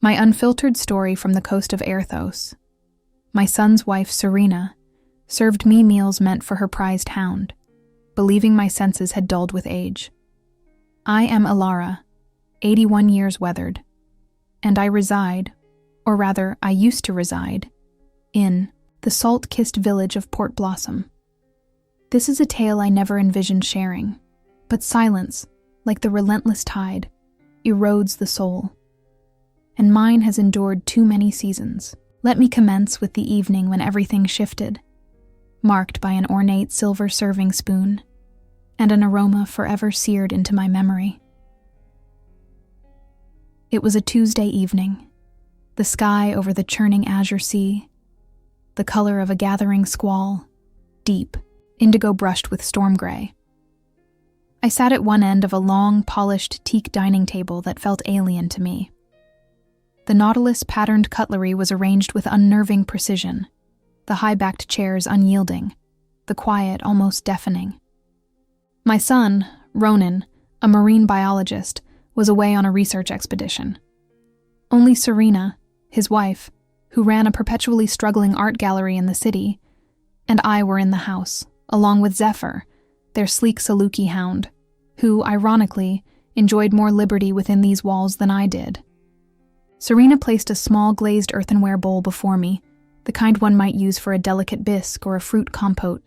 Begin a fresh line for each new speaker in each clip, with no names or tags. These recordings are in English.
My unfiltered story from the coast of Erthos. My son's wife, Serena, served me meals meant for her prized hound, believing my senses had dulled with age. I am Alara, 81 years weathered, and I reside, or rather, I used to reside, in the salt-kissed village of Port Blossom. This is a tale I never envisioned sharing, but silence, like the relentless tide, erodes the soul. And mine has endured too many seasons. Let me commence with the evening when everything shifted, marked by an ornate silver serving spoon and an aroma forever seared into my memory. It was a Tuesday evening, the sky over the churning azure sea, the color of a gathering squall, deep, indigo brushed with storm gray. I sat at one end of a long, polished teak dining table that felt alien to me. The nautilus-patterned cutlery was arranged with unnerving precision, the high-backed chairs unyielding, the quiet almost deafening. My son, Ronan, a marine biologist, was away on a research expedition. Only Serena, his wife, who ran a perpetually struggling art gallery in the city, and I were in the house, along with Zephyr, their sleek Saluki hound, who, ironically, enjoyed more liberty within these walls than I did. Serena placed a small glazed earthenware bowl before me, the kind one might use for a delicate bisque or a fruit compote.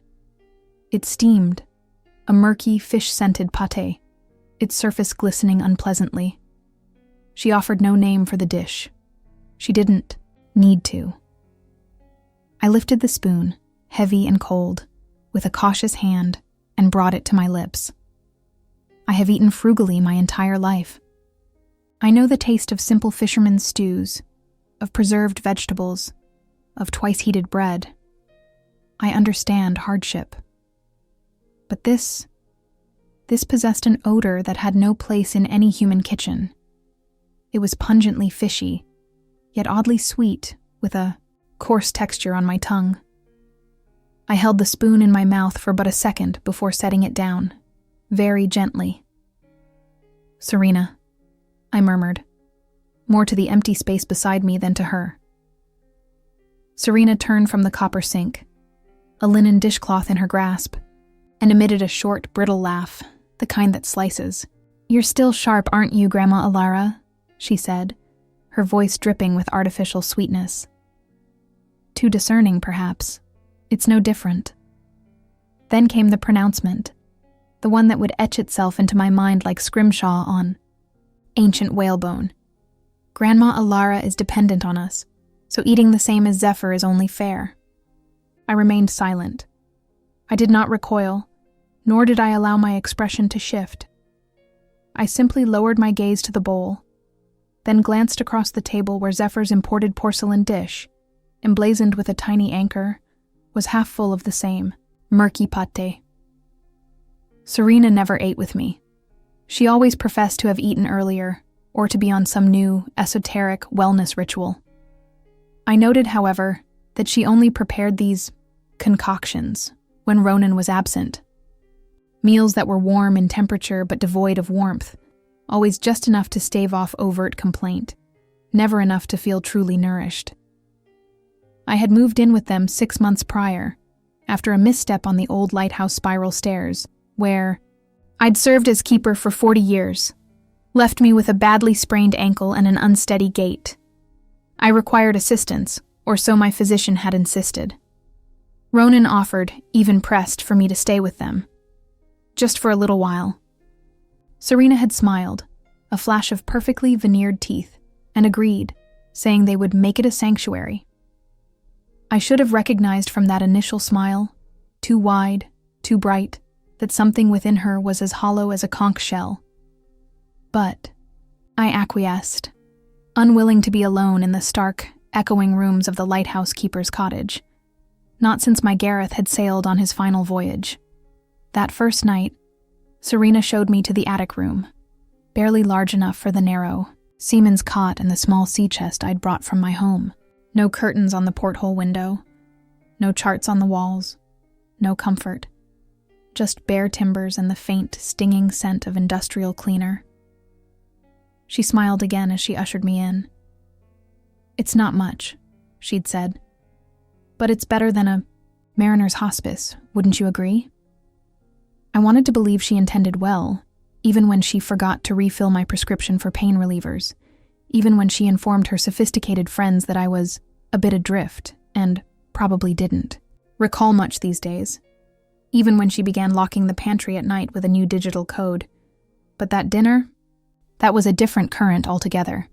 It steamed, a murky, fish-scented pâté, its surface glistening unpleasantly. She offered no name for the dish. She didn't need to. I lifted the spoon, heavy and cold, with a cautious hand, and brought it to my lips. I have eaten frugally my entire life. I know the taste of simple fishermen's stews, of preserved vegetables, of twice-heated bread. I understand hardship. But this possessed an odor that had no place in any human kitchen. It was pungently fishy, yet oddly sweet, with a coarse texture on my tongue. I held the spoon in my mouth for but a second before setting it down, very gently. "Serena," I murmured, more to the empty space beside me than to her. Serena turned from the copper sink, a linen dishcloth in her grasp, and emitted a short, brittle laugh, the kind that slices. "You're still sharp, aren't you, Grandma Alara?" she said, her voice dripping with artificial sweetness. Too discerning, perhaps. It's no different. Then came the pronouncement, the one that would etch itself into my mind like scrimshaw on ancient whalebone. "Grandma Alara is dependent on us, so eating the same as Zephyr is only fair." I remained silent. I did not recoil, nor did I allow my expression to shift. I simply lowered my gaze to the bowl, then glanced across the table where Zephyr's imported porcelain dish, emblazoned with a tiny anchor, was half full of the same murky pâté. Serena never ate with me. She always professed to have eaten earlier, or to be on some new, esoteric wellness ritual. I noted, however, that she only prepared these concoctions when Ronan was absent. Meals that were warm in temperature but devoid of warmth, always just enough to stave off overt complaint, never enough to feel truly nourished. I had moved in with them 6 months prior, after a misstep on the old lighthouse spiral stairs, where I'd served as keeper for 40 years, left me with a badly sprained ankle and an unsteady gait. I required assistance, or so my physician had insisted. Ronan offered, even pressed, for me to stay with them, just for a little while. Serena had smiled, a flash of perfectly veneered teeth, and agreed, saying they would make it a sanctuary. I should have recognized from that initial smile, too wide, too bright, that something within her was as hollow as a conch shell. But I acquiesced, unwilling to be alone in the stark, echoing rooms of the lighthouse keeper's cottage, not since my Gareth had sailed on his final voyage. That first night, Serena showed me to the attic room, barely large enough for the narrow seaman's cot and the small sea chest I'd brought from my home. No curtains on the porthole window, no charts on the walls, no comfort. Just bare timbers and the faint, stinging scent of industrial cleaner. She smiled again as she ushered me in. "It's not much," she'd said. "But it's better than a mariner's hospice, wouldn't you agree?" I wanted to believe she intended well, even when she forgot to refill my prescription for pain relievers, even when she informed her sophisticated friends that I was a bit adrift and probably didn't recall much these days, even when she began locking the pantry at night with a new digital code. But that dinner, that was a different current altogether.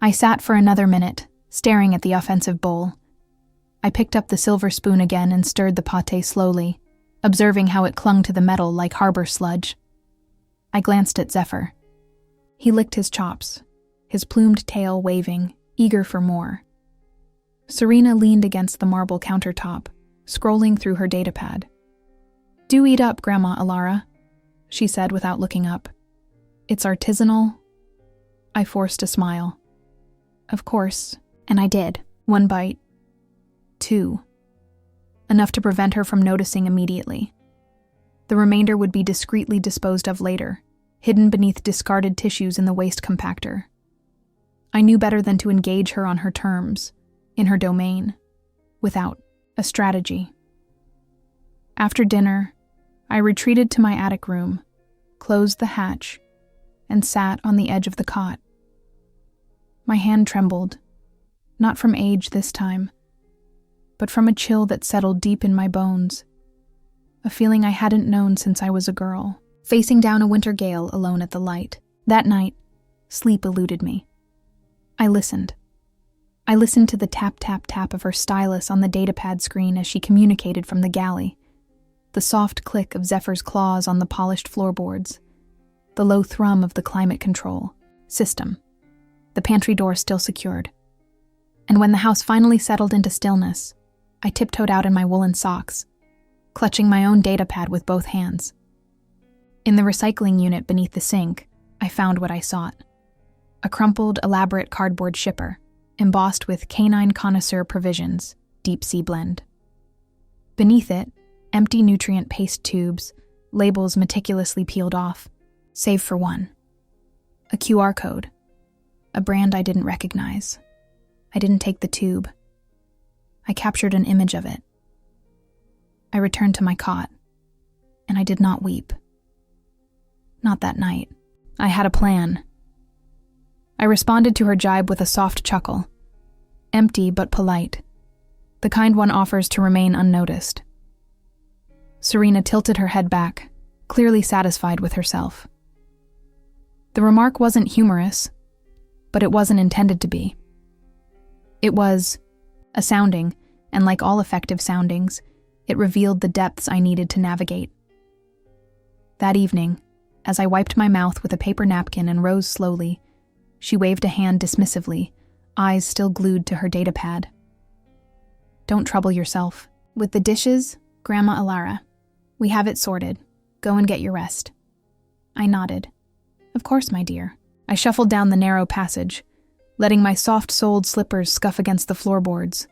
I sat for another minute, staring at the offensive bowl. I picked up the silver spoon again and stirred the pâté slowly, observing how it clung to the metal like harbor sludge. I glanced at Zephyr. He licked his chops, his plumed tail waving, eager for more. Serena leaned against the marble countertop, scrolling through her datapad. "Do eat up, Grandma Alara," she said without looking up. "It's artisanal." I forced a smile. "Of course," and I did. 1 bite. 2. Enough to prevent her from noticing immediately. The remainder would be discreetly disposed of later, hidden beneath discarded tissues in the waste compactor. I knew better than to engage her on her terms, in her domain, without a strategy. After dinner, I retreated to my attic room, closed the hatch, and sat on the edge of the cot. My hand trembled, not from age this time, but from a chill that settled deep in my bones, a feeling I hadn't known since I was a girl, facing down a winter gale alone at the light. That night, sleep eluded me. I listened. I listened to the tap-tap-tap of her stylus on the datapad screen as she communicated from the galley, the soft click of Zephyr's claws on the polished floorboards, the low thrum of the climate control system, the pantry door still secured. And when the house finally settled into stillness, I tiptoed out in my woolen socks, clutching my own datapad with both hands. In the recycling unit beneath the sink, I found what I sought. A crumpled, elaborate cardboard shipper, embossed with Canine Connoisseur Provisions, Deep Sea Blend. Beneath it, empty nutrient paste tubes, labels meticulously peeled off, save for one. A QR code, a brand I didn't recognize. I didn't take the tube. I captured an image of it. I returned to my cot, and I did not weep. Not that night. I had a plan. I responded to her jibe with a soft chuckle, empty but polite, the kind one offers to remain unnoticed. Serena tilted her head back, clearly satisfied with herself. The remark wasn't humorous, but it wasn't intended to be. It was a sounding, and like all effective soundings, it revealed the depths I needed to navigate. That evening, as I wiped my mouth with a paper napkin and rose slowly, she waved a hand dismissively, eyes still glued to her datapad. "Don't trouble yourself. With the dishes, Grandma Alara. We have it sorted. Go and get your rest." I nodded. "Of course, my dear." I shuffled down the narrow passage, letting my soft-soled slippers scuff against the floorboards,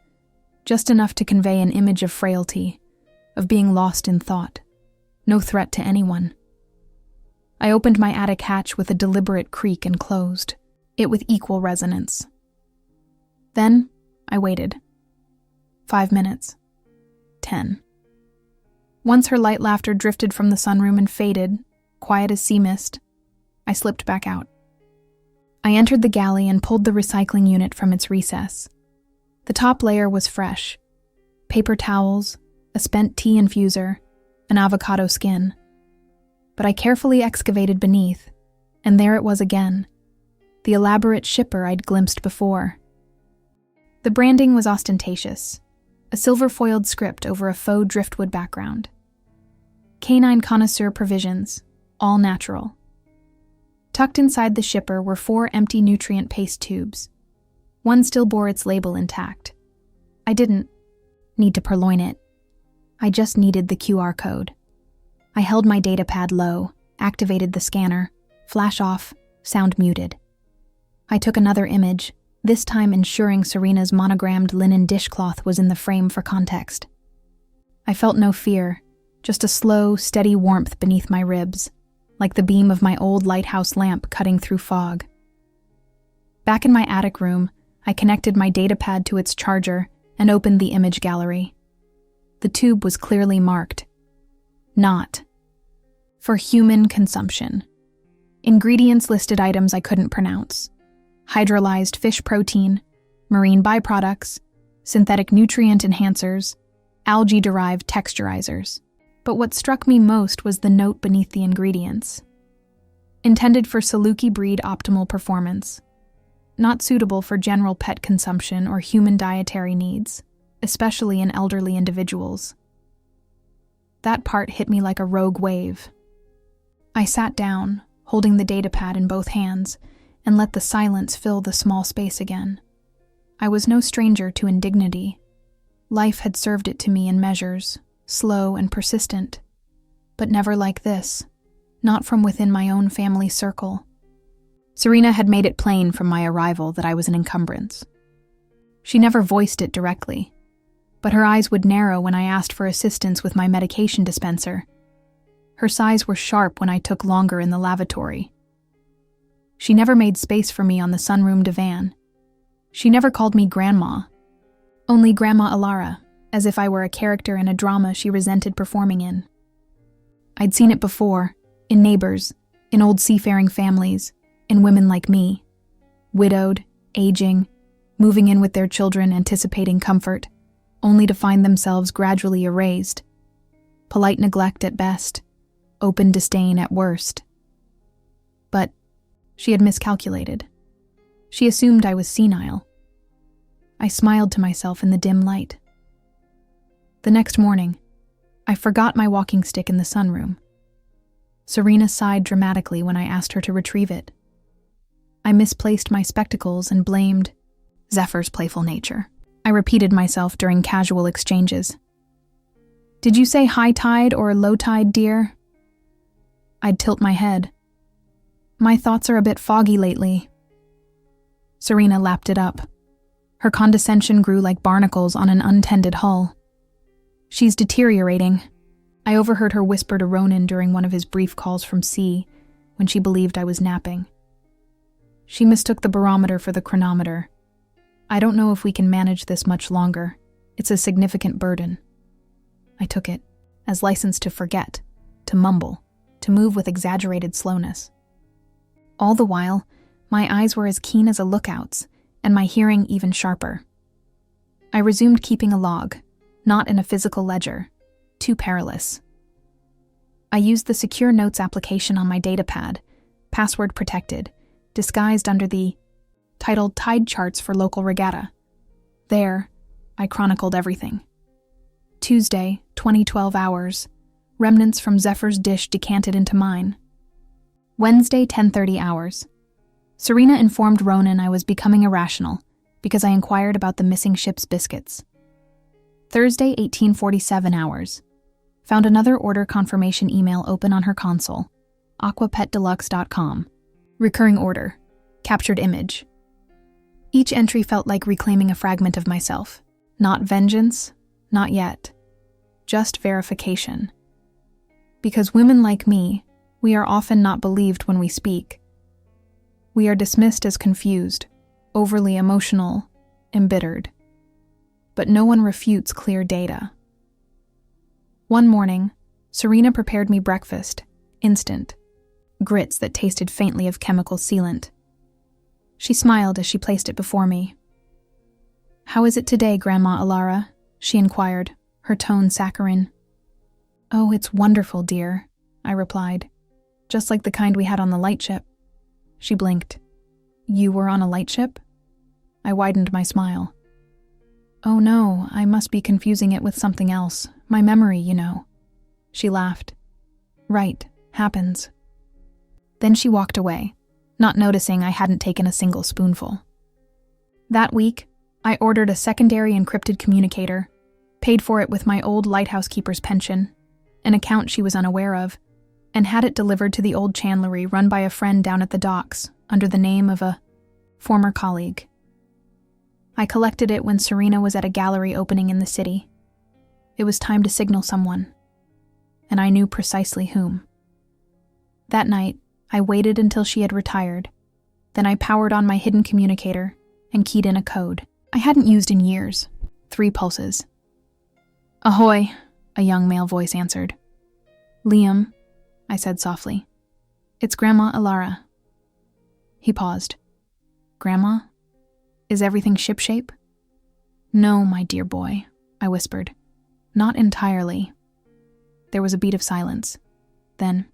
just enough to convey an image of frailty, of being lost in thought, no threat to anyone. I opened my attic hatch with a deliberate creak and closed it with equal resonance. Then I waited. 5 minutes. 10. Once her light laughter drifted from the sunroom and faded, quiet as sea mist, I slipped back out. I entered the galley and pulled the recycling unit from its recess. The top layer was fresh. Paper towels, a spent tea infuser, an avocado skin. But I carefully excavated beneath, and there it was again, the elaborate shipper I'd glimpsed before. The branding was ostentatious, a silver-foiled script over a faux driftwood background. Canine Connoisseur Provisions, all natural. Tucked inside the shipper were 4 empty nutrient paste tubes. One still bore its label intact. I didn't need to purloin it. I just needed the QR code. I held my datapad low, activated the scanner, flash off, sound muted. I took another image, this time ensuring Serena's monogrammed linen dishcloth was in the frame for context. I felt no fear, just a slow, steady warmth beneath my ribs, like the beam of my old lighthouse lamp cutting through fog. Back in my attic room, I connected my datapad to its charger and opened the image gallery. The tube was clearly marked, "Not for human consumption." Ingredients listed items I couldn't pronounce: hydrolyzed fish protein, marine byproducts, synthetic nutrient enhancers, algae-derived texturizers. But what struck me most was the note beneath the ingredients. Intended for Saluki breed optimal performance. Not suitable for general pet consumption or human dietary needs, especially in elderly individuals. That part hit me like a rogue wave. I sat down, holding the datapad in both hands, and let the silence fill the small space again. I was no stranger to indignity. Life had served it to me in measures, slow and persistent, but never like this, not from within my own family circle. Serena had made it plain from my arrival that I was an encumbrance. She never voiced it directly, but her eyes would narrow when I asked for assistance with my medication dispenser. Her sighs were sharp when I took longer in the lavatory. She never made space for me on the sunroom divan. She never called me Grandma, only Grandma Alara, as if I were a character in a drama she resented performing in. I'd seen it before, in neighbors, in old seafaring families, in women like me, widowed, aging, moving in with their children, anticipating comfort, only to find themselves gradually erased. Polite neglect at best, open disdain at worst. But she had miscalculated. She assumed I was senile. I smiled to myself in the dim light. The next morning, I forgot my walking stick in the sunroom. Serena sighed dramatically when I asked her to retrieve it. I misplaced my spectacles and blamed Zephyr's playful nature. I repeated myself during casual exchanges. "Did you say high tide or low tide, dear?" I'd tilt my head. "My thoughts are a bit foggy lately." Serena lapped it up. Her condescension grew like barnacles on an untended hull. "She's deteriorating." I overheard her whisper to Ronan during one of his brief calls from sea, when she believed I was napping. She mistook the barometer for the chronometer. "I don't know if we can manage this much longer. It's a significant burden." I took it as license to forget, to mumble, to move with exaggerated slowness. All the while, my eyes were as keen as a lookout's, and my hearing even sharper. I resumed keeping a log, not in a physical ledger. Too perilous. I used the secure notes application on my datapad, password protected, disguised under the titled Tide Charts for Local Regatta. There, I chronicled everything. Tuesday, 2012 hours. Remnants from Zephyr's dish decanted into mine. Wednesday, 10:30 hours. Serena informed Ronan I was becoming irrational because I inquired about the missing ship's biscuits. Thursday, 18:47 hours. Found another order confirmation email open on her console. aquapetdeluxe.com. Recurring order. Captured image. Each entry felt like reclaiming a fragment of myself. Not vengeance, not yet. Just verification. Because women like me, we are often not believed when we speak. We are dismissed as confused, overly emotional, embittered. But no one refutes clear data. One morning, Serena prepared me breakfast, instant. Grits that tasted faintly of chemical sealant. She smiled as she placed it before me. "How is it today, Grandma Alara?" she inquired, her tone saccharine. "Oh, it's wonderful, dear," I replied. "Just like the kind we had on the lightship." She blinked. "You were on a lightship?" I widened my smile. "Oh no, I must be confusing it with something else. My memory, you know." She laughed. "Right, happens." Then she walked away, not noticing I hadn't taken a single spoonful. That week, I ordered a secondary encrypted communicator, paid for it with my old lighthouse keeper's pension, an account she was unaware of, and had it delivered to the old chandlery run by a friend down at the docks under the name of a former colleague. I collected it when Serena was at a gallery opening in the city. It was time to signal someone, and I knew precisely whom. That night, I waited until she had retired. Then I powered on my hidden communicator, and keyed in a code I hadn't used in years. 3 pulses. "Ahoy," a young male voice answered. "Liam," I said softly. "It's Grandma Alara." He paused. "Grandma? Is everything shipshape?" "No, my dear boy," I whispered. "Not entirely." There was a beat of silence. Then,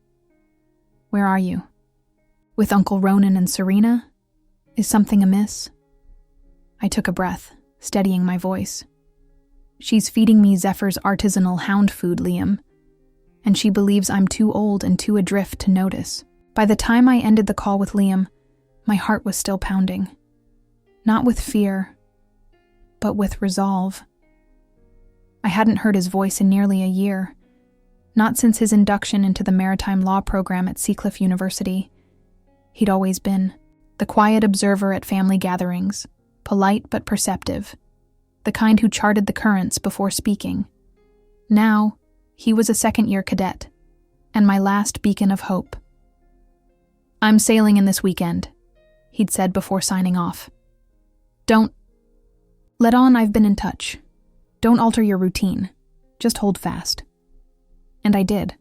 "Where are you?" "With Uncle Ronan and Serena? Is something amiss?" I took a breath, steadying my voice. "She's feeding me Zephyr's artisanal hound food, Liam, and she believes I'm too old and too adrift to notice." By the time I ended the call with Liam, my heart was still pounding. Not with fear, but with resolve. I hadn't heard his voice in nearly a year, not since his induction into the maritime law program at Seacliff University. He'd always been the quiet observer at family gatherings, polite but perceptive, the kind who charted the currents before speaking. Now, he was a second-year cadet, and my last beacon of hope. "I'm sailing in this weekend," he'd said before signing off. "Don't let on I've been in touch. Don't alter your routine. Just hold fast." And I did.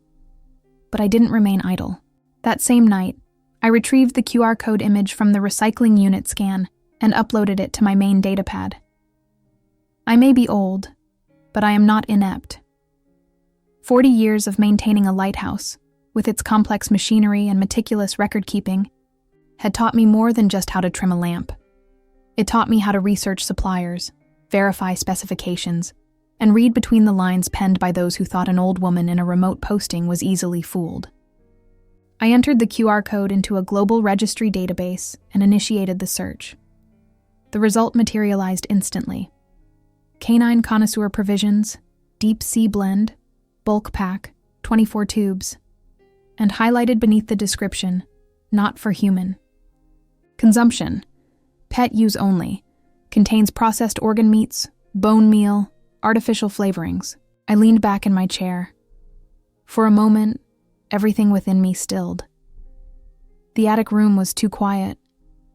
But I didn't remain idle. That same night, I retrieved the QR code image from the recycling unit scan and uploaded it to my main datapad. I may be old, but I am not inept. 40 years of maintaining a lighthouse, with its complex machinery and meticulous record-keeping, had taught me more than just how to trim a lamp. It taught me how to research suppliers, verify specifications, and read between the lines penned by those who thought an old woman in a remote posting was easily fooled. I entered the QR code into a global registry database and initiated the search. The result materialized instantly. Canine Connoisseur Provisions, Deep Sea Blend, Bulk Pack, 24 tubes, and highlighted beneath the description, "Not for human." Consumption, pet use only, contains processed organ meats, bone meal, artificial flavorings. I leaned back in my chair. For a moment, everything within me stilled. The attic room was too quiet.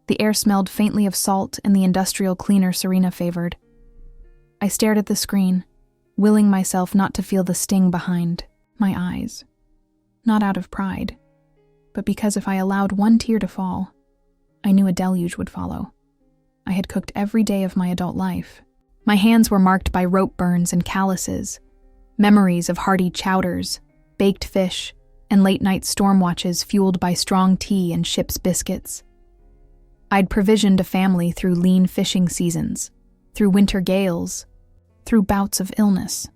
The air smelled faintly of salt and the industrial cleaner Serena favored. I stared at the screen, willing myself not to feel the sting behind my eyes. Not out of pride, but because if I allowed one tear to fall, I knew a deluge would follow. I had cooked every day of my adult life. My hands were marked by rope burns and calluses, memories of hearty chowders, baked fish, and late-night storm watches fueled by strong tea and ship's biscuits. I'd provisioned a family through lean fishing seasons, through winter gales, through bouts of illness.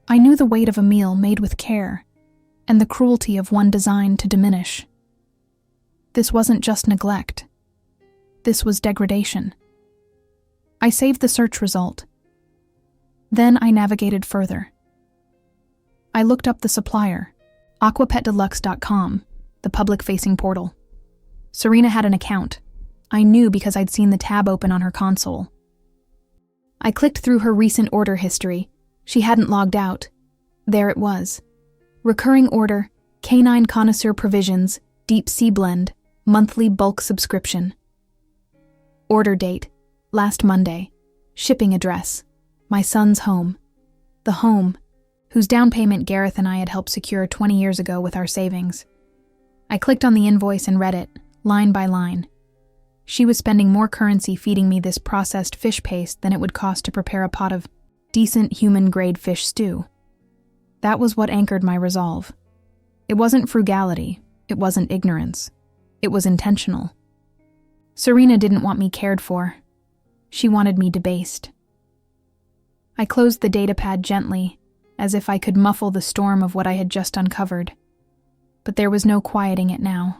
I knew the weight of a meal made with care, and the cruelty of one designed to diminish. This wasn't just neglect. This was degradation. I saved the search result. Then I navigated further. I looked up the supplier, aquapetdeluxe.com, the public-facing portal. Serena had an account. I knew because I'd seen the tab open on her console. I clicked through her recent order history. She hadn't logged out. There it was. Recurring order, Canine Connoisseur Provisions, Deep Sea Blend, monthly bulk subscription. Order date, last Monday. Shipping address, my son's home. The home, whose down payment Gareth and I had helped secure 20 years ago with our savings. I clicked on the invoice and read it, line by line. She was spending more currency feeding me this processed fish paste than it would cost to prepare a pot of decent human-grade fish stew. That was what anchored my resolve. It wasn't frugality. It wasn't ignorance. It was intentional. Serena didn't want me cared for. She wanted me debased. I closed the datapad gently, as if I could muffle the storm of what I had just uncovered. But there was no quieting it now.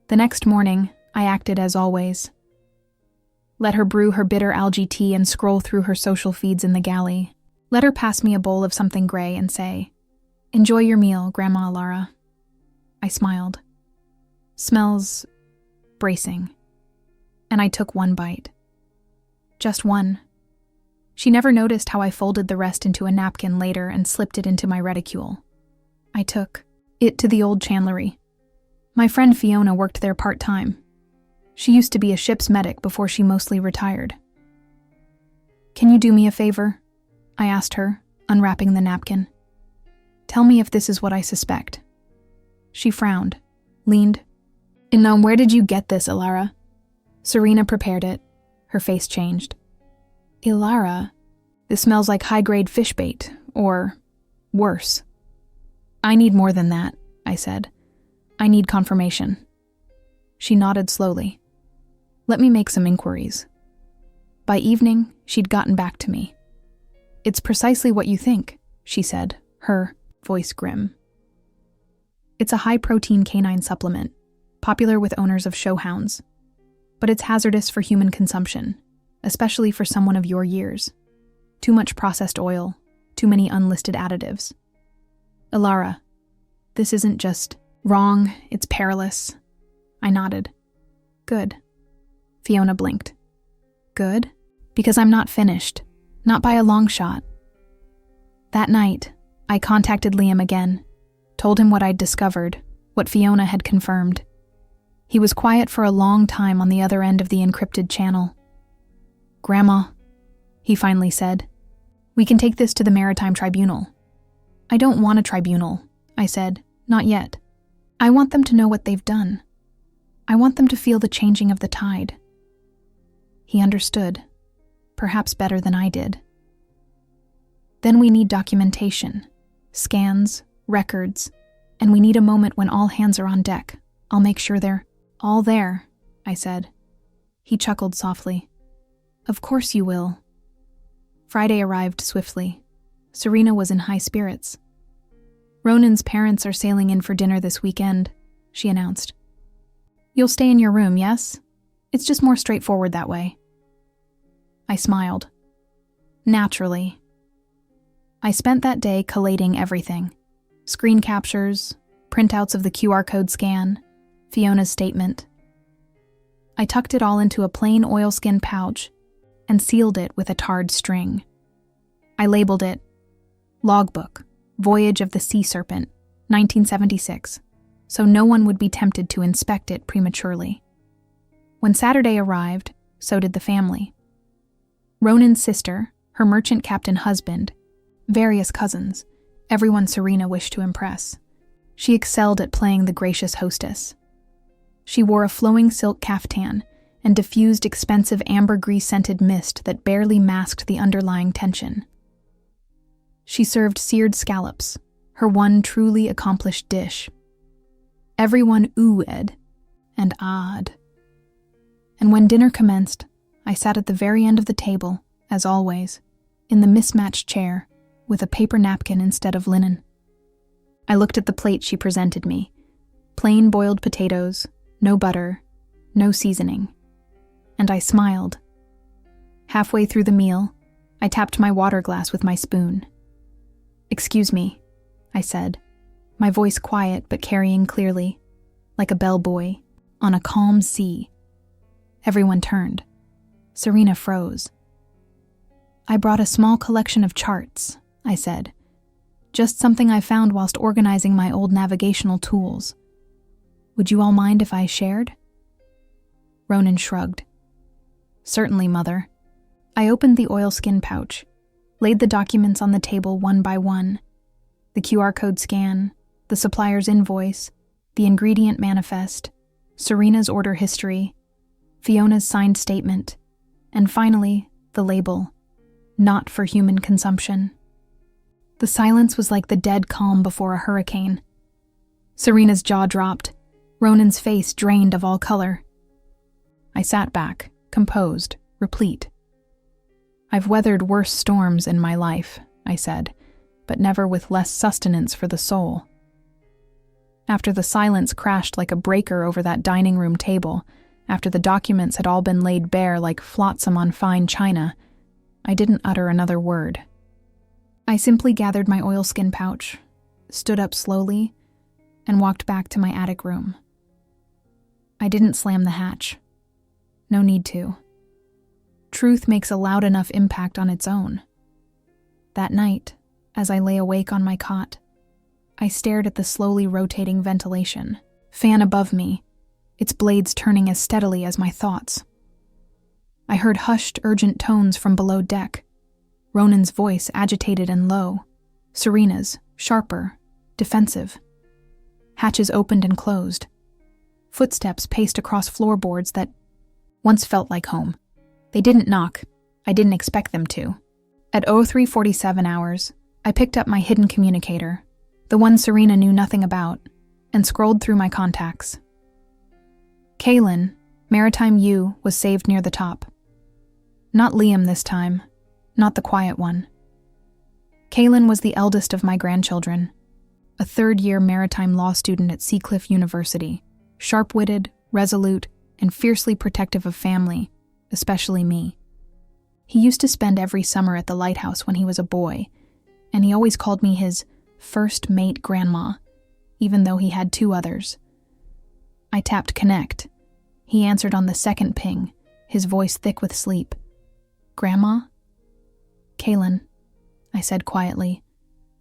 The next morning, I acted as always. Let her brew her bitter algae tea and scroll through her social feeds in the galley. Let her pass me a bowl of something gray and say, "Enjoy your meal, Grandma Alara." I smiled. Smells bracing. And I took one bite. Just one. She never noticed how I folded the rest into a napkin later and slipped it into my reticule. I took it to the old chandlery. My friend Fiona worked there part-time. She used to be a ship's medic before she mostly retired. "Can you do me a favor?" I asked her, unwrapping the napkin. "Tell me if this is what I suspect." She frowned, leaned. "And where did you get this, Ilara?" Serena prepared it. Her face changed. "Ilara, this smells like high-grade fish bait, or worse." "I need more than that," I said. "I need confirmation." She nodded slowly. "Let me make some inquiries." By evening, she'd gotten back to me. "It's precisely what you think," she said, her voice grim. "It's a high-protein canine supplement, popular with owners of show hounds. But it's hazardous for human consumption, especially for someone of your years. Too much processed oil, too many unlisted additives. Ilara, this isn't just wrong, it's perilous." I nodded. "Good." Fiona blinked. "Good? Because I'm not finished. Not by a long shot." That night, I contacted Liam again, told him what I'd discovered, what Fiona had confirmed. He was quiet for a long time on the other end of the encrypted channel. "Grandma," he finally said, "we can take this to the Maritime Tribunal." "I don't want a tribunal," I said. "Not yet. I want them to know what they've done. I want them to feel the changing of the tide." He understood, perhaps better than I did. "Then we need documentation, scans, records, and we need a moment when all hands are on deck. I'll make sure they're all there," I said. He chuckled softly. "Of course you will." Friday arrived swiftly. Serena was in high spirits. "Ronan's parents are sailing in for dinner this weekend," she announced. "You'll stay in your room, yes? It's just more straightforward that way." I smiled. Naturally. I spent that day collating everything. Screen captures, printouts of the QR code scan, Fiona's statement. I tucked it all into a plain oilskin pouch and sealed it with a tarred string. I labeled it Logbook, Voyage of the Sea Serpent, 1976, so no one would be tempted to inspect it prematurely. When Saturday arrived, so did the family. Ronan's sister, her merchant captain husband, various cousins, everyone Serena wished to impress. She excelled at playing the gracious hostess. She wore a flowing silk caftan and diffused expensive ambergris-scented mist that barely masked the underlying tension. She served seared scallops, her one truly accomplished dish. Everyone oohed and ahed. And when dinner commenced, I sat at the very end of the table, as always, in the mismatched chair, with a paper napkin instead of linen. I looked at the plate she presented me. Plain boiled potatoes, no butter, no seasoning. And I smiled. Halfway through the meal, I tapped my water glass with my spoon. "Excuse me," I said, my voice quiet but carrying clearly, like a bellbuoy, on a calm sea. Everyone turned. Serena froze. "I brought a small collection of charts," I said. "Just something I found whilst organizing my old navigational tools. Would you all mind if I shared?" Ronan shrugged. "Certainly, Mother." I opened the oilskin pouch, laid the documents on the table one by one. The QR code scan, the supplier's invoice, the ingredient manifest, Serena's order history, Fiona's signed statement, and finally, the label, "Not for human consumption." The silence was like the dead calm before a hurricane. Serena's jaw dropped, Ronan's face drained of all color. I sat back, composed, replete. "I've weathered worse storms in my life," I said, "but never with less sustenance for the soul." After the silence crashed like a breaker over that dining room table, after the documents had all been laid bare like flotsam on fine china, I didn't utter another word. I simply gathered my oilskin pouch, stood up slowly, and walked back to my attic room. I didn't slam the hatch. No need to. Truth makes a loud enough impact on its own. That night, as I lay awake on my cot, I stared at the slowly rotating ventilation fan above me, its blades turning as steadily as my thoughts. I heard hushed, urgent tones from below deck. Ronan's voice agitated and low. Serena's, sharper, defensive. Hatches opened and closed. Footsteps paced across floorboards that once felt like home. They didn't knock. I didn't expect them to. At 03:47 hours, I picked up my hidden communicator, the one Serena knew nothing about, and scrolled through my contacts. Kaylin, Maritime U, was saved near the top. Not Liam this time, not the quiet one. Kaylin was the eldest of my grandchildren, a third-year maritime law student at Seacliff University, sharp-witted, resolute, and fiercely protective of family, especially me. He used to spend every summer at the lighthouse when he was a boy, and he always called me his first mate grandma, even though he had two others. I tapped connect. He answered on the second ping, his voice thick with sleep. "Grandma?" "Kaylin," I said quietly,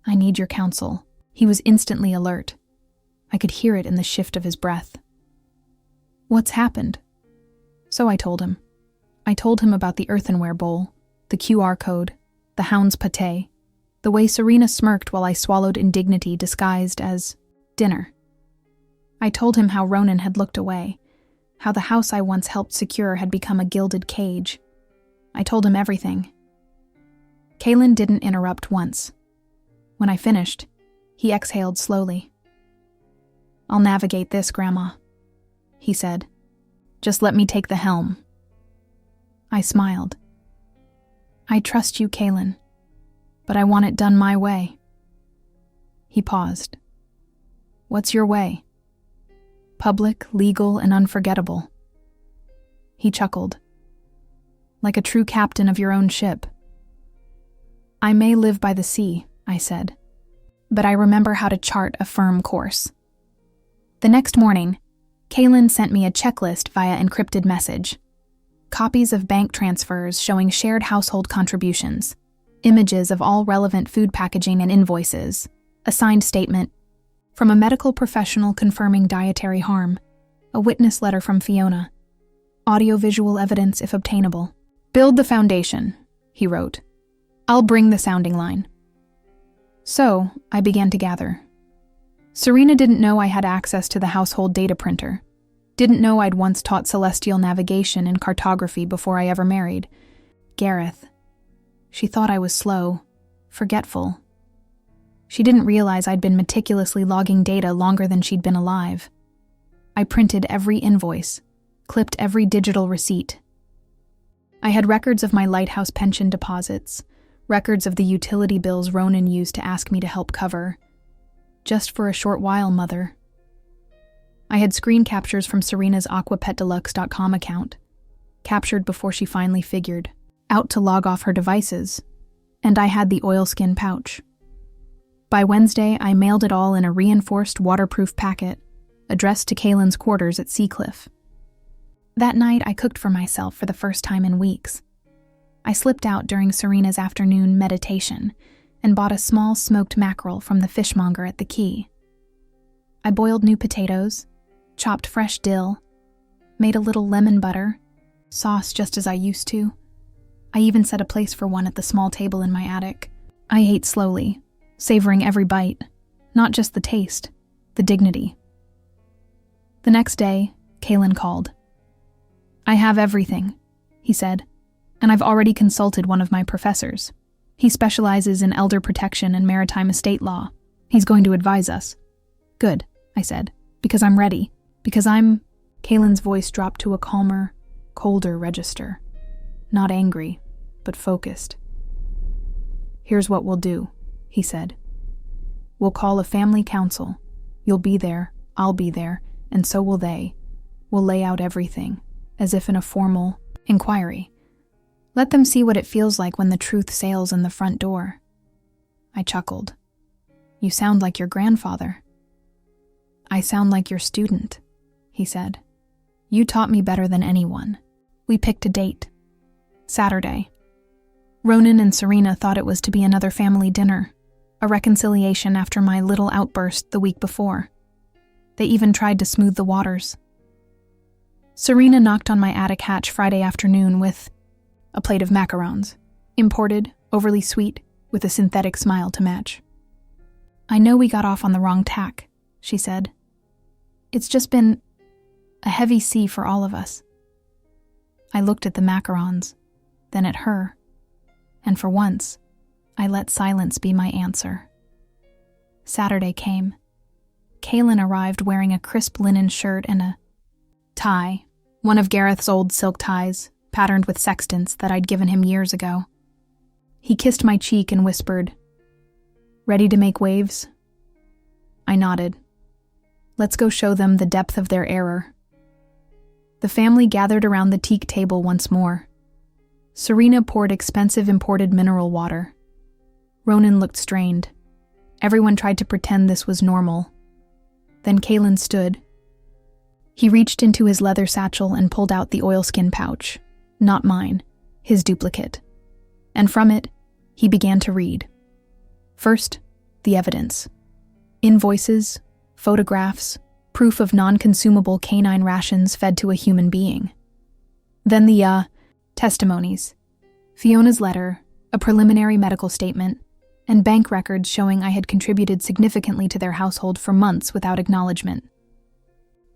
"I need your counsel." He was instantly alert. I could hear it in the shift of his breath. "What's happened?" So I told him. I told him about the earthenware bowl, the QR code, the hound's pâté, the way Serena smirked while I swallowed indignity disguised as dinner. I told him how Ronan had looked away, how the house I once helped secure had become a gilded cage. I told him everything. Kaylin didn't interrupt once. When I finished, he exhaled slowly. "I'll navigate this, Grandma," he said. "Just let me take the helm." I smiled. "I trust you, Kaylin, but I want it done my way." He paused. "What's your way?" "Public, legal, and unforgettable." He chuckled. "Like a true captain of your own ship." "I may live by the sea," I said, "but I remember how to chart a firm course." The next morning, Kaylin sent me a checklist via encrypted message. Copies of bank transfers showing shared household contributions, images of all relevant food packaging and invoices, a signed statement from a medical professional confirming dietary harm, a witness letter from Fiona, audiovisual evidence if obtainable. "Build the foundation," he wrote. "I'll bring the sounding line." So, I began to gather. Serena didn't know I had access to the household data printer. Didn't know I'd once taught celestial navigation and cartography before I ever married. Gareth. She thought I was slow, forgetful. She didn't realize I'd been meticulously logging data longer than she'd been alive. I printed every invoice, clipped every digital receipt. I had records of my lighthouse pension deposits, records of the utility bills Ronan used to ask me to help cover. "Just for a short while, Mother." I had screen captures from Serena's aquapetdeluxe.com account, captured before she finally figured out to log off her devices, and I had the oilskin pouch. By Wednesday, I mailed it all in a reinforced waterproof packet, addressed to Kaylin's quarters at Seacliff. That night, I cooked for myself for the first time in weeks. I slipped out during Serena's afternoon meditation and bought a small smoked mackerel from the fishmonger at the quay. I boiled new potatoes, chopped fresh dill, made a little lemon butter, sauce just as I used to. I even set a place for one at the small table in my attic. I ate slowly, savoring every bite, not just the taste, the dignity. The next day, Kaylin called. "I have everything," he said, "and I've already consulted one of my professors. He specializes in elder protection and maritime estate law. He's going to advise us." "Good," I said, "because I'm ready. Because I'm..." Kaylin's voice dropped to a calmer, colder register. Not angry, but focused. "Here's what we'll do," he said. "We'll call a family council. You'll be there, I'll be there, and so will they. We'll lay out everything, as if in a formal inquiry. Let them see what it feels like when the truth sails in the front door." I chuckled. "You sound like your grandfather." "I sound like your student," he said. "You taught me better than anyone." We picked a date. Saturday. Ronan and Serena thought it was to be another family dinner, a reconciliation after my little outburst the week before. They even tried to smooth the waters. Serena knocked on my attic hatch Friday afternoon with a plate of macarons, imported, overly sweet, with a synthetic smile to match. "I know we got off on the wrong tack," she said. "It's just been a heavy sea for all of us." I looked at the macarons, then at her, and for once, I let silence be my answer. Saturday came. Kaylin arrived wearing a crisp linen shirt and a tie, one of Gareth's old silk ties, patterned with sextants that I'd given him years ago. He kissed my cheek and whispered, "Ready to make waves?" I nodded. Let's go show them the depth of their error. The family gathered around the teak table once more. Serena poured expensive imported mineral water. Ronan looked strained. Everyone tried to pretend this was normal. Then Kaylin stood. He reached into his leather satchel and pulled out the oilskin pouch, not mine, his duplicate. And from it, he began to read. First, the evidence. Invoices, photographs, proof of non-consumable canine rations fed to a human being. Then the, testimonies. Fiona's letter, a preliminary medical statement, and bank records showing I had contributed significantly to their household for months without acknowledgement.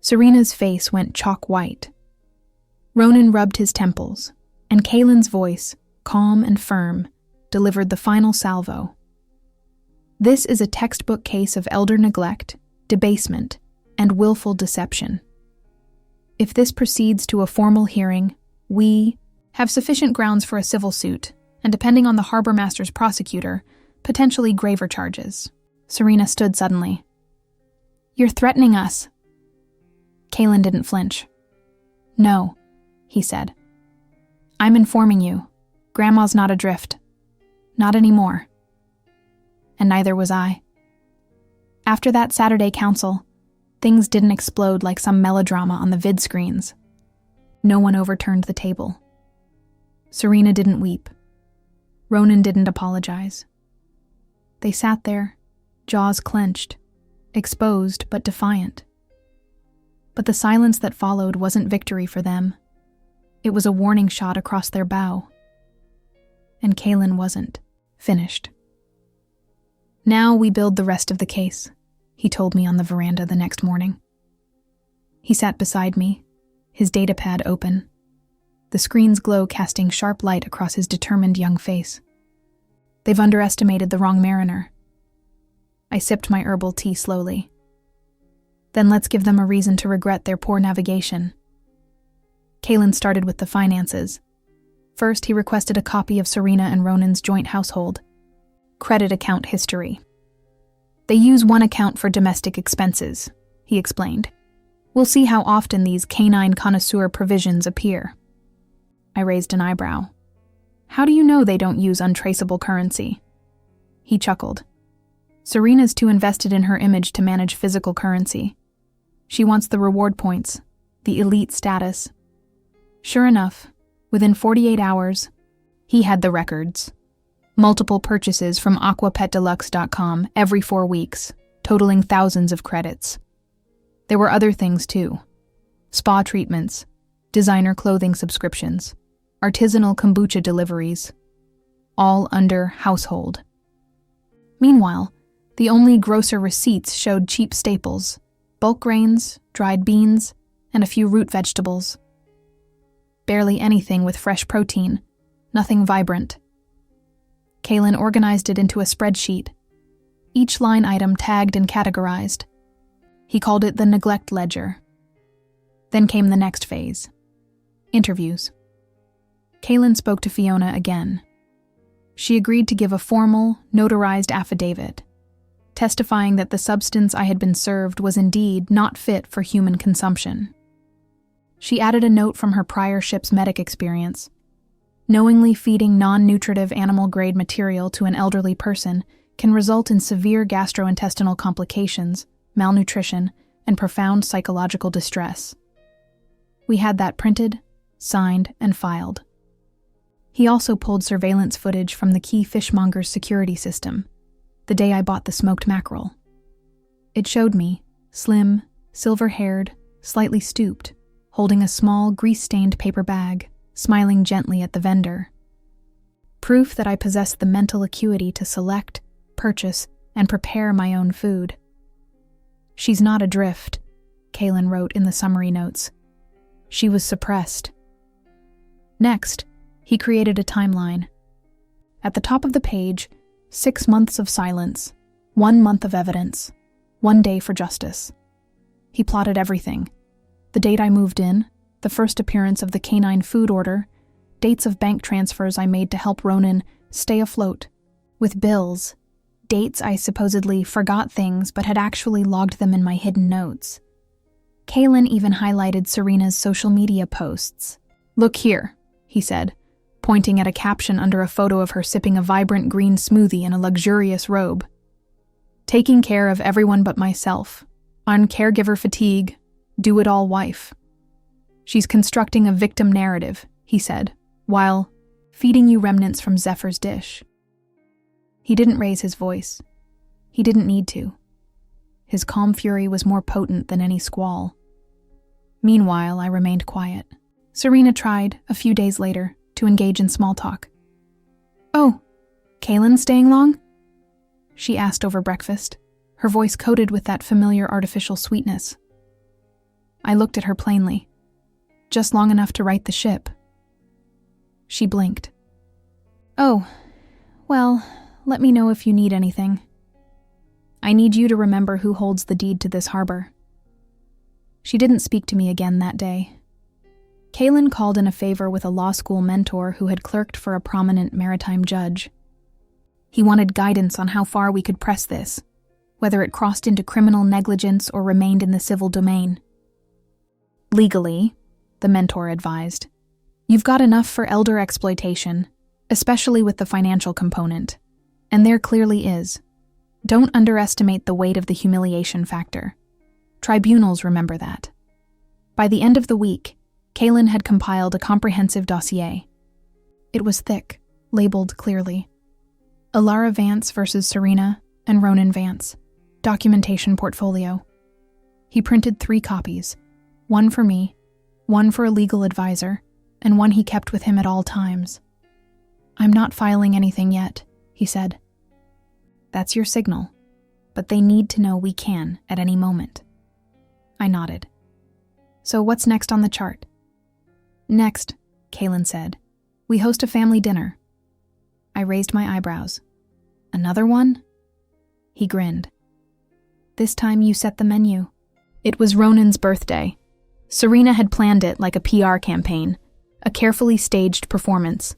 Serena's face went chalk white. Ronan rubbed his temples, and Kaylin's voice, calm and firm, delivered the final salvo. This is a textbook case of elder neglect, debasement, and willful deception. If this proceeds to a formal hearing, we have sufficient grounds for a civil suit, and depending on the harbor master's prosecutor, potentially graver charges. Serena stood suddenly. "You're threatening us." Kaylin didn't flinch. "No," he said. "I'm informing you. Grandma's not adrift. Not anymore." And neither was I. After that Saturday council, things didn't explode like some melodrama on the vid screens. No one overturned the table. Serena didn't weep. Ronan didn't apologize. They sat there, jaws clenched, exposed but defiant. But the silence that followed wasn't victory for them. It was a warning shot across their bow. And Kaylin wasn't finished. "Now we build the rest of the case," he told me on the veranda the next morning. He sat beside me, his datapad open, the screen's glow casting sharp light across his determined young face. "They've underestimated the wrong mariner." I sipped my herbal tea slowly. "Then let's give them a reason to regret their poor navigation." Kaylin started with the finances. First, he requested a copy of Serena and Ronan's joint household credit account history. "They use one account for domestic expenses," he explained. "We'll see how often these canine connoisseur provisions appear." I raised an eyebrow. "How do you know they don't use untraceable currency?" He chuckled. "Serena's too invested in her image to manage physical currency. She wants the reward points, the elite status." Sure enough, within 48 hours, he had the records. Multiple purchases from aquapetdeluxe.com every 4 weeks, totaling thousands of credits. There were other things too. Spa treatments, designer clothing subscriptions, artisanal kombucha deliveries, all under household. Meanwhile, the only grocer receipts showed cheap staples, bulk grains, dried beans, and a few root vegetables. Barely anything with fresh protein, nothing vibrant. Kaylin organized it into a spreadsheet, each line item tagged and categorized. He called it the neglect ledger. Then came the next phase. Interviews. Kaylin spoke to Fiona again. She agreed to give a formal, notarized affidavit, testifying that the substance I had been served was indeed not fit for human consumption. She added a note from her prior ship's medic experience. Knowingly feeding non-nutritive animal-grade material to an elderly person can result in severe gastrointestinal complications, malnutrition, and profound psychological distress. We had that printed, signed, and filed. He also pulled surveillance footage from the key fishmonger's security system, the day I bought the smoked mackerel. It showed me, slim, silver-haired, slightly stooped, holding a small, grease-stained paper bag, smiling gently at the vendor. Proof that I possessed the mental acuity to select, purchase, and prepare my own food. "She's not adrift," Kaylin wrote in the summary notes. "She was suppressed." Next, he created a timeline. At the top of the page, 6 months of silence, 1 month of evidence, 1 day for justice. He plotted everything. The date I moved in, the first appearance of the canine food order, dates of bank transfers I made to help Ronan stay afloat, with bills, dates I supposedly forgot things but had actually logged them in my hidden notes. Kaylin even highlighted Serena's social media posts. "Look here," he said, pointing at a caption under a photo of her sipping a vibrant green smoothie in a luxurious robe. "Taking care of everyone but myself. On caregiver fatigue. Do-it-all wife." "She's constructing a victim narrative," he said, while feeding you remnants from Zephyr's dish. He didn't raise his voice. He didn't need to. His calm fury was more potent than any squall. Meanwhile, I remained quiet. Serena tried, a few days later, to engage in small talk. "Oh, Kaylin staying long?" she asked over breakfast, her voice coated with that familiar artificial sweetness. I looked at her plainly. "Just long enough to right the ship." She blinked. "Oh, well, let me know if you need anything. I need you to remember who holds the deed to this harbor." She didn't speak to me again that day. Kaylin called in a favor with a law school mentor who had clerked for a prominent maritime judge. He wanted guidance on how far we could press this, whether it crossed into criminal negligence or remained in the civil domain. "Legally," the mentor advised, "you've got enough for elder exploitation, especially with the financial component. And there clearly is. Don't underestimate the weight of the humiliation factor. Tribunals remember that." By the end of the week, Kaylin had compiled a comprehensive dossier. It was thick, labeled clearly. Alara Vance versus Serena and Ronan Vance. Documentation portfolio. He printed 3 copies, one for me, one for a legal advisor, and one he kept with him at all times. "I'm not filing anything yet," he said. "That's your signal, but they need to know we can at any moment." I nodded. "So what's next on the chart?" "Next," Kaylin said, "we host a family dinner." I raised my eyebrows. "Another one?" He grinned. "This time you set the menu." It was Ronan's birthday. Serena had planned it like a PR campaign, a carefully staged performance.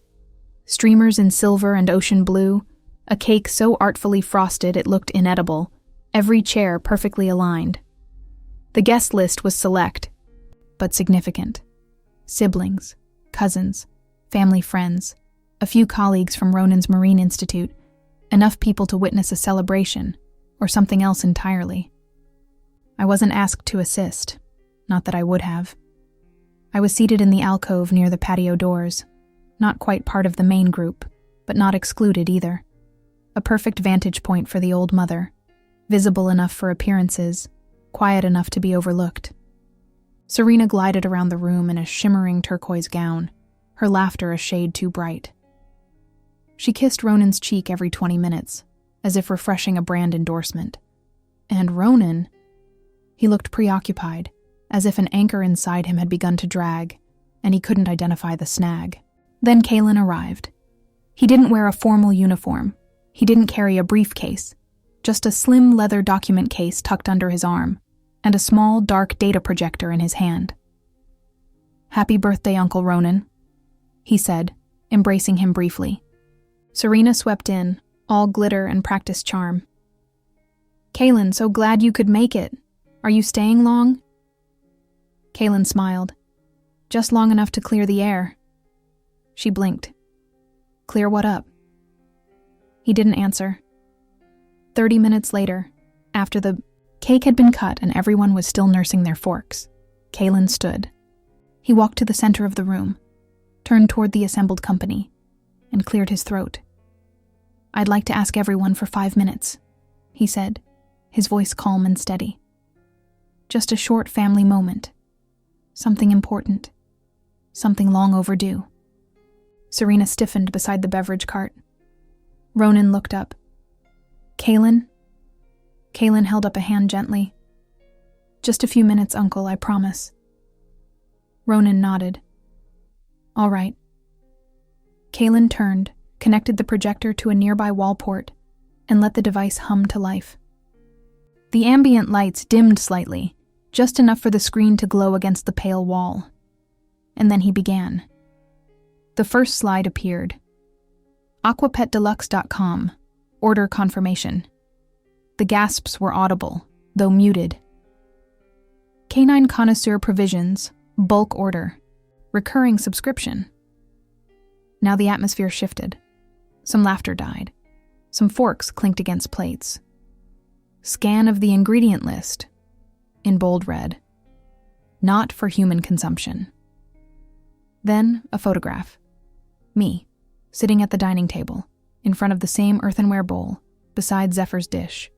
Streamers in silver and ocean blue, a cake so artfully frosted it looked inedible, every chair perfectly aligned. The guest list was select, but significant. Siblings, cousins, family friends, a few colleagues from Ronan's Marine Institute, enough people to witness a celebration, or something else entirely. I wasn't asked to assist, not that I would have. I was seated in the alcove near the patio doors, not quite part of the main group, but not excluded either. A perfect vantage point for the old mother, visible enough for appearances, quiet enough to be overlooked. Serena glided around the room in a shimmering turquoise gown, her laughter a shade too bright. She kissed Ronan's cheek every 20 minutes, as if refreshing a brand endorsement. And Ronan, he looked preoccupied, as if an anchor inside him had begun to drag, and he couldn't identify the snag. Then Kaylin arrived. He didn't wear a formal uniform. He didn't carry a briefcase, just a slim leather document case tucked under his arm, and a small, dark data projector in his hand. "Happy birthday, Uncle Ronan," he said, embracing him briefly. Serena swept in, all glitter and practiced charm. "Kaylin, so glad you could make it. Are you staying long?" Kaylin smiled. "Just long enough to clear the air." She blinked. "Clear what up?" He didn't answer. 30 minutes later, after the cake had been cut and everyone was still nursing their forks, Kaylin stood. He walked to the center of the room, turned toward the assembled company, and cleared his throat. "I'd like to ask everyone for 5 minutes," he said, his voice calm and steady. "Just a short family moment. Something important. Something long overdue. Serena stiffened beside the beverage cart. Ronan looked up. Kaylin? Kaylin held up a hand gently. Just a few minutes, Uncle, I promise. Ronan nodded. All right. Kaylin turned, connected the projector to a nearby wall port, and let the device hum to life. The ambient lights dimmed slightly, just enough for the screen to glow against the pale wall. And then he began. The first slide appeared. Aquapetdeluxe.com. Order confirmation. The gasps were audible, though muted. Canine Connoisseur Provisions. Bulk order. Recurring subscription. Now the atmosphere shifted. Some laughter died. Some forks clinked against plates. Scan of the ingredient list. In bold red. Not for human consumption. Then a photograph. Me, sitting at the dining table, in front of the same earthenware bowl, beside Zephyr's dish.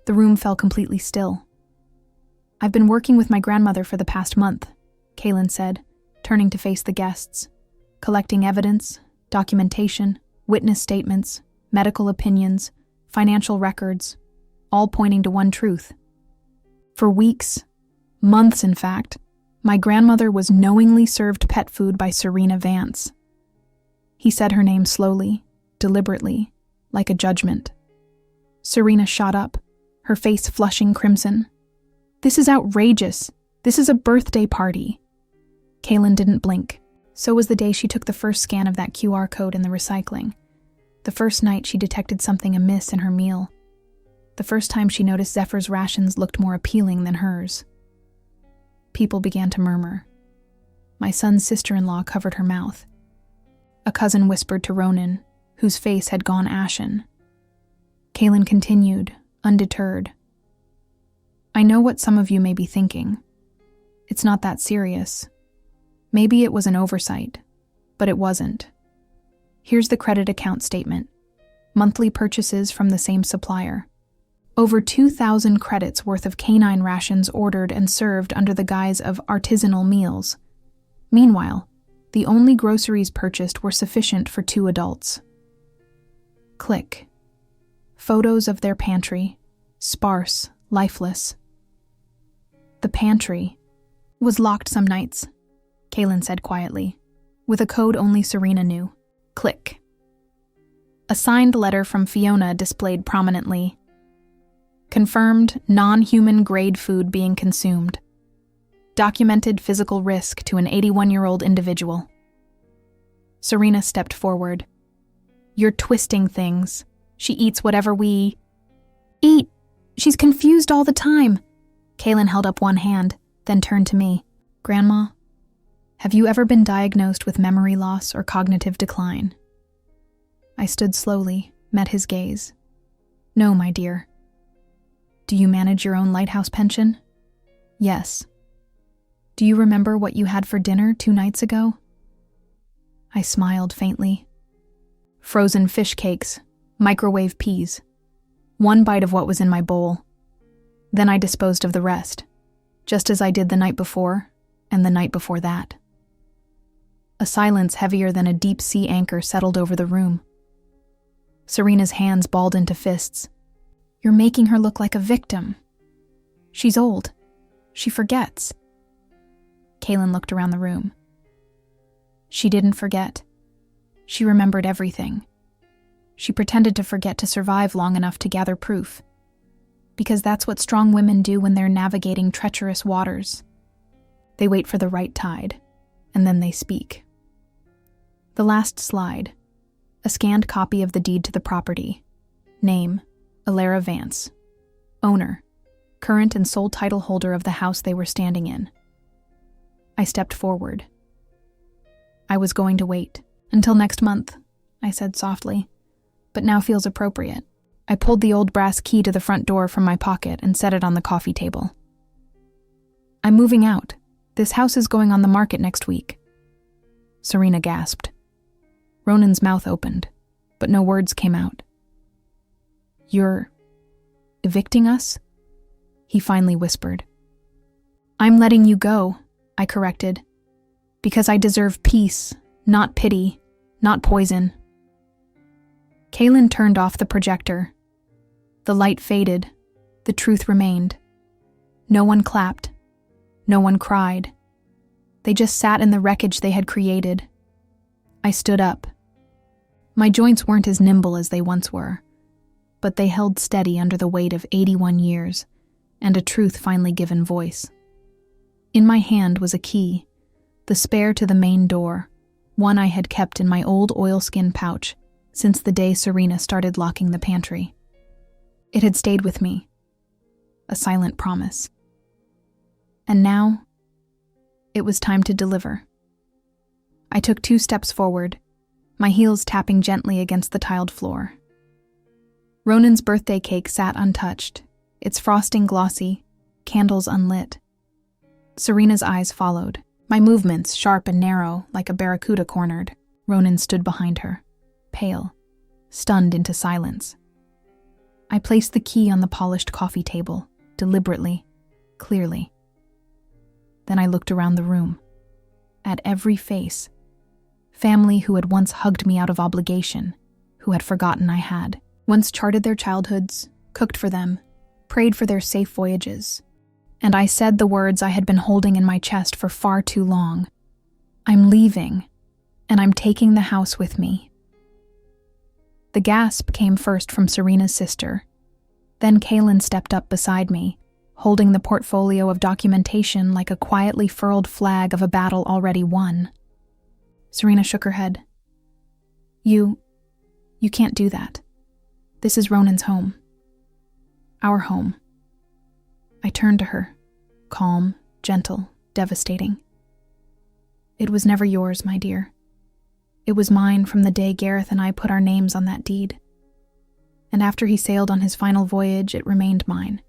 The room fell completely still. I've been working with my grandmother for the past month, Kaylin said, turning to face the guests, collecting evidence, documentation, witness statements, medical opinions, financial records, all pointing to one truth. For weeks, months in fact, my grandmother was knowingly served pet food by Serena Vance. He said her name slowly, deliberately, like a judgment. Serena shot up, her face flushing crimson. This is outrageous. This is a birthday party. Kaylin didn't blink. So was the day she took the first scan of that QR code in the recycling. The first night she detected something amiss in her meal. The first time she noticed Zephyr's rations looked more appealing than hers. People began to murmur. My son's sister-in-law covered her mouth. A cousin whispered to Ronan, whose face had gone ashen. Kaylin continued, undeterred. I know what some of you may be thinking. It's not that serious. Maybe it was an oversight, but it wasn't. Here's the credit account statement. Monthly purchases from the same supplier. Over 2,000 credits worth of canine rations ordered and served under the guise of artisanal meals. Meanwhile, the only groceries purchased were sufficient for 2 adults. Click. Photos of their pantry, sparse, lifeless. The pantry was locked some nights, Kaylin said quietly, with a code only Serena knew. Click. A signed letter from Fiona displayed prominently. Confirmed non-human grade food being consumed. Documented physical risk to an 81-year-old individual. Serena stepped forward. You're twisting things. She eats whatever we eat. She's confused all the time. Kaylin held up one hand, then turned to me. Grandma, have you ever been diagnosed with memory loss or cognitive decline? I stood slowly, met his gaze. No, my dear. Do you manage your own lighthouse pension? Yes. Do you remember what you had for dinner 2 nights ago? I smiled faintly. Frozen fish cakes, microwave peas. 1 bite of what was in my bowl. Then I disposed of the rest, just as I did the night before and the night before that. A silence heavier than a deep-sea anchor settled over the room. Serena's hands balled into fists. You're making her look like a victim. She's old. She forgets. Kaylin looked around the room. She didn't forget. She remembered everything. She pretended to forget to survive long enough to gather proof. Because that's what strong women do when they're navigating treacherous waters. They wait for the right tide, and then they speak. The last slide. A scanned copy of the deed to the property. Name, Alara Vance. Owner, current and sole title holder of the house they were standing in. I stepped forward. I was going to wait. Until next month, I said softly, but now feels appropriate. I pulled the old brass key to the front door from my pocket and set it on the coffee table. I'm moving out. This house is going on the market next week. Serena gasped. Ronan's mouth opened, but no words came out. You're evicting us? He finally whispered. I'm letting you go, I corrected. Because I deserve peace, not pity, not poison. Kaylin turned off the projector. The light faded. The truth remained. No one clapped. No one cried. They just sat in the wreckage they had created. I stood up. My joints weren't as nimble as they once were, but they held steady under the weight of 81 years and a truth finally given voice. In my hand was a key, the spare to the main door, one I had kept in my old oilskin pouch since the day Serena started locking the pantry. It had stayed with me, a silent promise. And now, it was time to deliver. I took 2 steps forward, my heels tapping gently against the tiled floor. Ronan's birthday cake sat untouched, its frosting glossy, candles unlit. Serena's eyes followed, my movements sharp and narrow like a barracuda cornered. Ronan stood behind her, pale, stunned into silence. I placed the key on the polished coffee table, deliberately, clearly. Then I looked around the room, at every face. Family who had once hugged me out of obligation, who had forgotten I had, once charted their childhoods, cooked for them, prayed for their safe voyages. And I said the words I had been holding in my chest for far too long. I'm leaving, and I'm taking the house with me. The gasp came first from Serena's sister. Then Kaylin stepped up beside me, holding the portfolio of documentation like a quietly furled flag of a battle already won. Serena shook her head. You can't do that. This is Ronan's home. Our home. I turned to her, calm, gentle, devastating. It was never yours, my dear. It was mine from the day Gareth and I put our names on that deed. And after he sailed on his final voyage, it remained mine.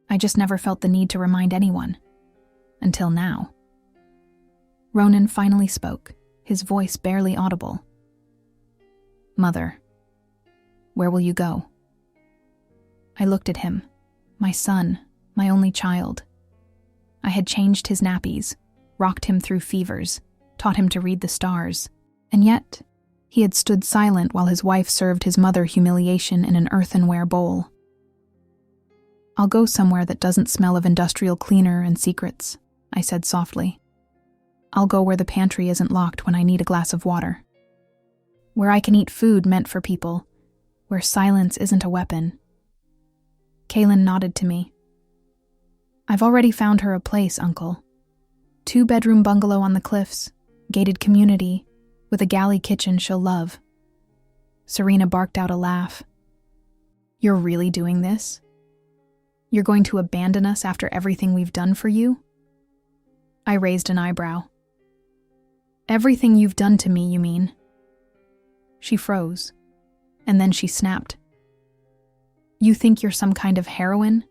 I just never felt the need to remind anyone. Until now. Ronan finally spoke, his voice barely audible. Mother, where will you go? I looked at him, my son, my only child. I had changed his nappies, rocked him through fevers, taught him to read the stars, and yet he had stood silent while his wife served his mother humiliation in an earthenware bowl. I'll go somewhere that doesn't smell of industrial cleaner and secrets, I said softly. I'll go where the pantry isn't locked when I need a glass of water. Where I can eat food meant for people, where silence isn't a weapon. Kaylin nodded to me. I've already found her a place, Uncle. 2-bedroom bungalow on the cliffs, gated community, with a galley kitchen she'll love. Serena barked out a laugh. You're really doing this? You're going to abandon us after everything we've done for you? I raised an eyebrow. Everything you've done to me, you mean? She froze, and then she snapped. You think you're some kind of heroine?